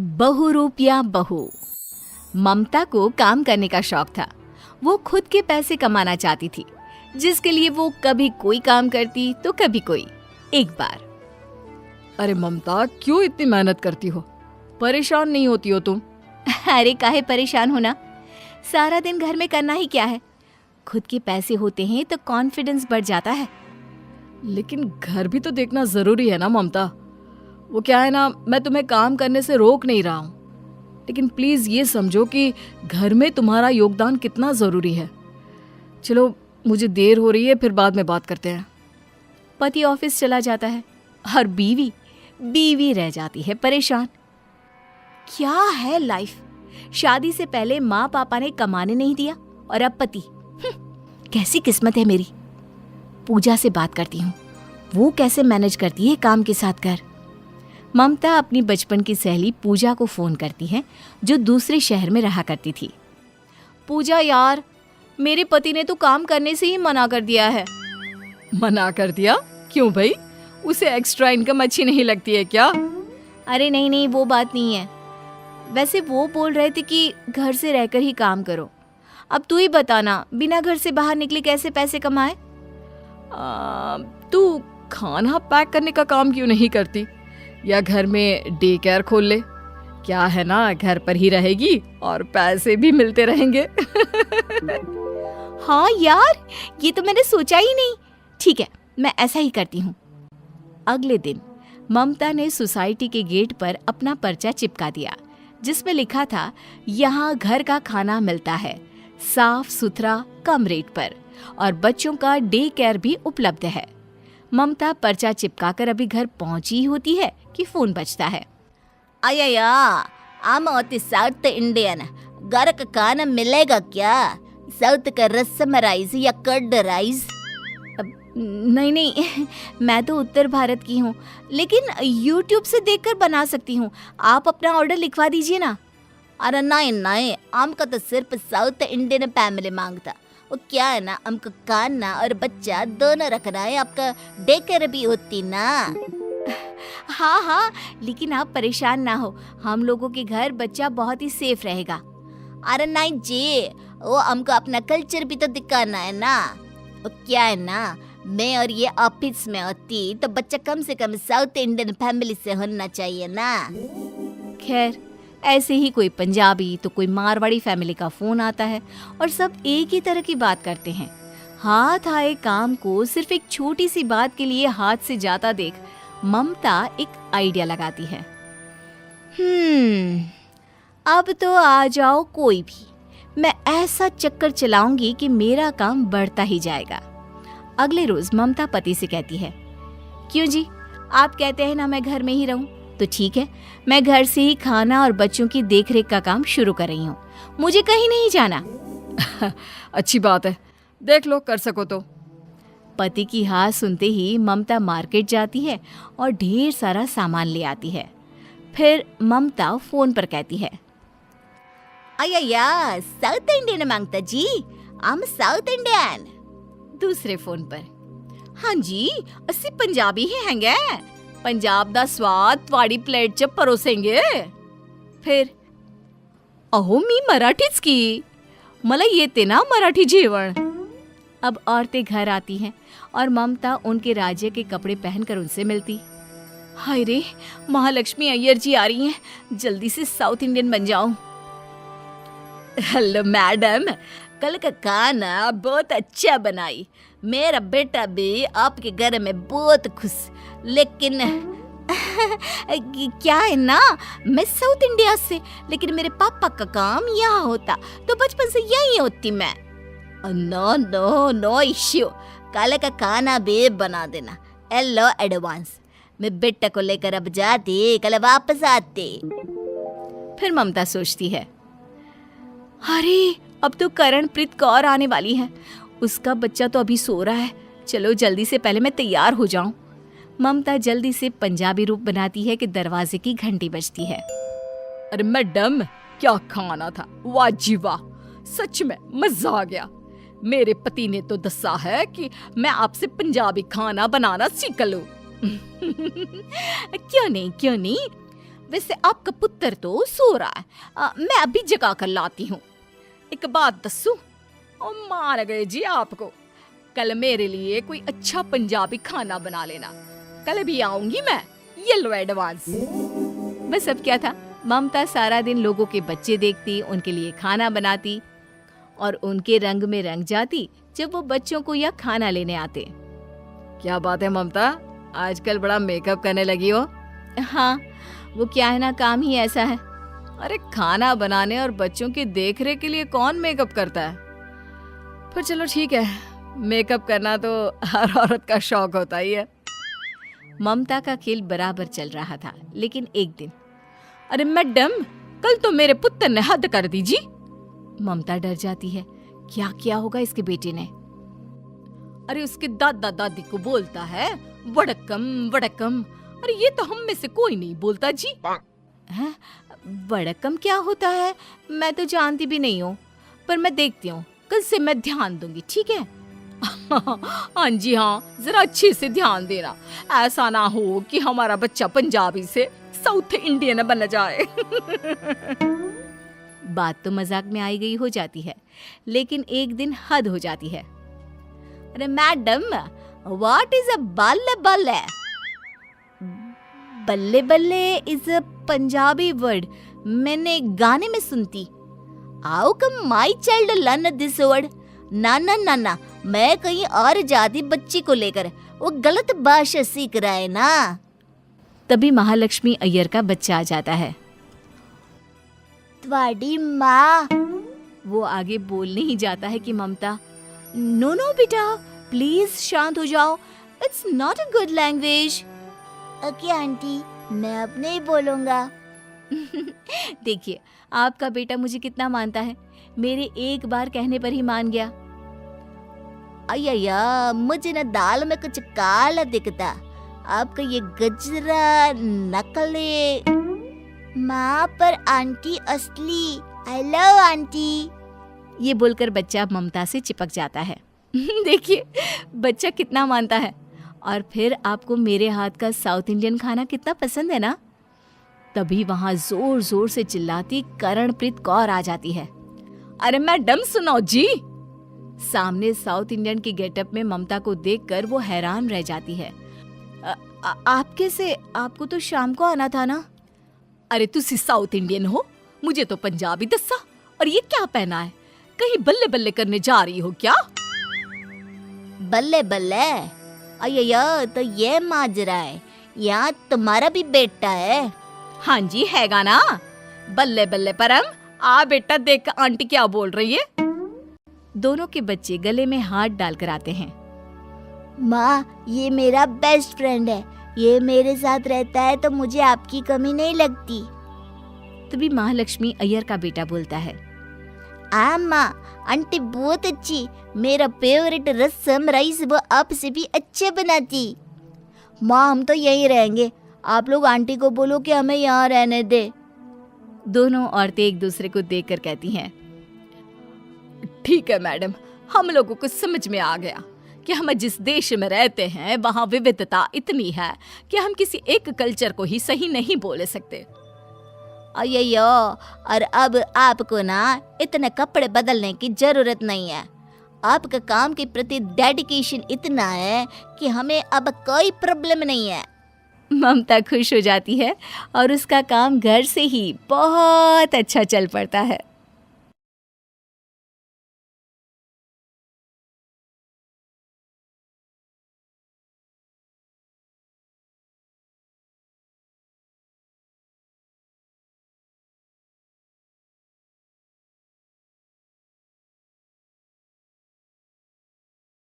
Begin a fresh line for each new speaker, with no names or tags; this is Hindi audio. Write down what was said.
बहुरूपिया बहू। ममता को काम करने का शौक था। वो खुद के पैसे कमाना चाहती थी, जिसके लिए वो कभी कोई काम करती तो कभी कोई। एक बार,
अरे ममता, क्यों इतनी मेहनत करती हो? परेशान नहीं होती हो तुम?
अरे काहे परेशान होना, सारा दिन घर में करना ही क्या है। खुद के पैसे होते हैं तो कॉन्फिडेंस बढ़ जाता है।
लेकिन घर भी तो देखना जरूरी है ना ममता। वो क्या है ना, मैं तुम्हें काम करने से रोक नहीं रहा हूँ, लेकिन प्लीज ये समझो कि घर में तुम्हारा योगदान कितना जरूरी है। चलो, मुझे देर हो रही है, फिर बाद में बात करते हैं।
पति ऑफिस चला जाता है और बीवी रह जाती है परेशान। क्या है लाइफ। शादी से पहले माँ पापा ने कमाने नहीं दिया और अब पति। कैसी किस्मत है मेरी। पूजा से बात करती हूँ, वो कैसे मैनेज करती है काम के साथ घर। ममता अपनी बचपन की सहेली पूजा को फोन करती है, जो दूसरे शहर में रहा करती थी। पूजा यार, मेरे पति ने तो काम करने से ही मना कर दिया है।
मना कर दिया? क्यों भाई, उसे एक्स्ट्रा इनकम अच्छी नहीं लगती है क्या?
अरे नहीं, वो बात नहीं है। वैसे वो बोल रहे थे कि घर से रहकर ही काम करो। अब तू ही बताना, बिना घर से बाहर निकले कैसे पैसे कमाए?
तू खाना पैक करने का काम क्यों नहीं करती, या घर में डे केयर खोल ले? क्या है ना, घर पर ही रहेगी और पैसे भी मिलते रहेंगे।
हाँ यार, ये तो मैंने सोचा ही नहीं। ठीक है, मैं ऐसा ही करती हूँ। अगले दिन ममता ने सोसाइटी के गेट पर अपना पर्चा चिपका दिया, जिसमें लिखा था, यहाँ घर का खाना मिलता है, साफ सुथरा, कम रेट पर, और बच्चों का डे केयर भी उपलब्ध है। ममता पर्चा चिपकाकर अभी घर पहुंची होती है कि फोन बजता है।
अय्या, आम होती साउथ इंडियन, घर का खाना मिलेगा क्या? साउथ का रसम राइस या कर्ड राइस?
नहीं, मैं तो उत्तर भारत की हूँ, लेकिन YouTube से देखकर बना सकती हूँ। आप अपना ऑर्डर लिखवा दीजिए ना।
अरे नहीं, हमका तो सिर्फ साउथ इंडियन फैमिली मांगता। वो क्या है ना, हमको खाना और बच्चा दोनों रखना है, आपका डे केयर भी होती ना।
हाँ, लेकिन आप परेशान ना हो, हम लोगों के घर बच्चा बहुत ही सेफ रहेगा।
अरे नहीं जी, वो हमको अपना कल्चर भी तो दिखाना है ना। वो क्या है ना, मैं और ये ऑफिस में होती तो बच्चा कम से कम साउथ इंडियन फैमिली से होना चाहिए ना।
खैर, ऐसे ही कोई पंजाबी तो कोई मारवाड़ी फैमिली का फोन आता है और सब एक ही तरह की बात करते हैं। हाथ आए काम को सिर्फ एक छोटी सी बात के लिए हाथ से जाता देख ममता एक आइडिया लगाती है। अब तो आ जाओ कोई भी, मैं ऐसा चक्कर चलाऊंगी कि मेरा काम बढ़ता ही जाएगा। अगले रोज ममता पति से कहती है, क्यों जी, आप कहते हैं ना मैं घर में ही रहूं, तो ठीक है, मैं घर से ही खाना और बच्चों की देखरेख का काम शुरू कर रही हूँ। मुझे कहीं नहीं जाना।
अच्छी बात है, देख लो कर सको तो।
पति की हाँ सुनते ही ममता मार्केट जाती है और ढेर सारा सामान ले आती है। फिर ममता फोन पर कहती है,
अय्या, साउथ इंडियन मांगता जी, हम साउथ इंडियन।
दूसरे फोन पर, हाँ जी, अस्सी पंजाबी ही हैंगे, पंजाब दा स्वाद त्वाड़ी प्लेट च परोसेंगे। फिर, अहो मी मराठीच की, मला येते ना मराठी जेवण। अब औरतें घर आती हैं और ममता उनके राज्य के कपड़े पहनकर उनसे मिलती। हाय रे, महालक्ष्मी अय्यर जी आ रही हैं, जल्दी से साउथ इंडियन बन जाऊं।
हेलो मैडम, कल का खाना बहुत अच्छा बनाई, मेरा बेटा भी आपके घर में बहुत खुश। लेकिन
क्या है ना, मैं साउथ इंडिया से, लेकिन मेरे पापा का काम यहाँ होता तो बचपन से यही होती मैं।
नो इश्यू, कल का खाना भी बना देना। हेलो एडवांस, मैं बेटा को लेकर अब जाती, कल वापस आती।
फिर ममता सोचती है, अरे अब तो करणप्रीत कौर आने वाली है, उसका बच्चा तो अभी सो रहा है, चलो जल्दी से पहले मैं तैयार हो जाऊं। ममता जल्दी से पंजाबी रूप बनाती है कि दरवाजे की घंटी बजती है।
अरे मैडम, क्या खाना था, वाह जी वाह, सच में मजा आ गया। मेरे पति ने तो दसा है कि मैं आपसे पंजाबी खाना बनाना सीख लूं।
क्यों नहीं, वैसे आपका पुत्र तो सो रहा है, मैं अभी जगा कर लाती हूँ। एक बात दस्सू, और मान गए जी आपको, कल मेरे लिए कोई अच्छा पंजाबी खाना बना लेना, कल भी आऊंगी मैं, ये लो एडवांस। बस अब क्या था, ममता सारा दिन लोगों के बच्चे देखती, उनके लिए खाना बनाती और उनके रंग में रंग जाती जब वो बच्चों को यह खाना लेने आते।
क्या बात है ममता, आजकल बड़ा मेकअप करने लगी हो।
हाँ, वो क्या है ना, काम ही ऐसा है।
अरे खाना बनाने और बच्चों की देखरेख के लिए कौन मेकअप करता है। पर चलो ठीक है, मेकअप करना तो हर औरत का शौक होता ही है।
ममता का खेल बराबर चल रहा था, लेकिन एक दिन, अरे मैडम, कल तो मेरे पुत्र ने हद कर दी जी। ममता डर जाती है, क्या किया होगा इसके बेटे ने। अरे उसके दादा दादी को बोलता है वड़कम वड़कम। अरे ये तो हम में से कोई नहीं बोलता जी। हैं? वड़कम क्या होता है, मैं तो जानती भी नहीं हूँ, पर मैं देखती हूँ, कल से मैं ध्यान दूंगी, ठीक है। हाँ जी हाँ, जरा अच्छे से ध्यान देना, ऐसा ना हो कि हमारा बच्चा पंजाबी से साउथ इंडियन बन जाए। बात तो मजाक में आई गई हो जाती है, लेकिन एक दिन हद हो जाती है। अरे मैडम, व्हाट इज अ बल्ले बल्ले? बल्ले बल्ले इज अ पंजाबी वर्ड, मैंने गाने में सुनती। How come my child learn this word? ना ना ना ना, मैं कहीं और जाती बच्ची को लेकर, वो गलत भाषा सीख रहा है ना। तभी महालक्ष्मी अय्यर का बच्चा आ जाता है।
तुम्हारी माँ।
वो आगे बोलने ही जाता है कि ममता, नो नो बेटा, प्लीज शांत हो जाओ, it's not a good language.
Okay aunty, मैं अब नहीं बोलूंगा।
देखिए, आपका बेटा मुझे कितना मानता है, मेरे एक बार कहने पर ही मान गया।
अय्या, मुझे ना दाल में कुछ काला दिखता, आपका ये गजरा नकली। माँ पर आंटी असली। I love aunty.
ये बोलकर बच्चा ममता से चिपक जाता है। देखिए, बच्चा कितना मानता है। और फिर आपको मेरे हाथ का साउथ इंडियन खाना कितना पसंद है ना। तभी वहां जोर जोर से चिल्लाती करणप्रीत कौर आ जाती है। अरे मैडम सुनो जी। सामने साउथ इंडियन की गेटअप में ममता को देखकर वो हैरान रह जाती है। आप कैसे, आपको तो शाम को आना था ना। अरे तुसी साउथ इंडियन हो, मुझे तो पंजाबी दस्सा। और ये क्या पहना है, कहीं बल्ले बल्ले करने जा रही हो क्या?
बल्ले बल्ले? अय्या, तो ये माजरा है, यहाँ तुम्हारा भी बेटा है।
हाँ जी, हैगा ना। बल्ले बल्ले परम, आ बेटा देख आंटी क्या बोल रही है। दोनों के बच्चे गले में हाथ डालकर आते हैं।
माँ, ये मेरा बेस्ट फ्रेंड है, ये मेरे साथ रहता है तो मुझे आपकी कमी नहीं लगती।
तभी महालक्ष्मी अय्यर का बेटा बोलता है,
माँ, आंटी बहुत अच्छी, मेरा फेवरेट रसम राइस वो आपसे भी अच्छे बनाती। माँ, हम तो यहीं रहेंगे, आप लोग आंटी को बोलो कि हमें यहाँ रहने दे।
दोनों औरतें एक दूसरे को देखकर कहती हैं,
ठीक है मैडम, हम लोगों को समझ में आ गया कि हम जिस देश में रहते हैं वहाँ विविधता इतनी है कि हम किसी एक कल्चर को ही सही नहीं बोल सकते।
अय्यो, और अब आपको ना इतने कपड़े बदलने की जरूरत नहीं है। आपका काम के प्रति डेडिकेशन इतना है कि हमें अब कोई प्रॉब्लम नहीं है।
ममता खुश हो जाती है और उसका काम घर से ही बहुत अच्छा चल पड़ता है।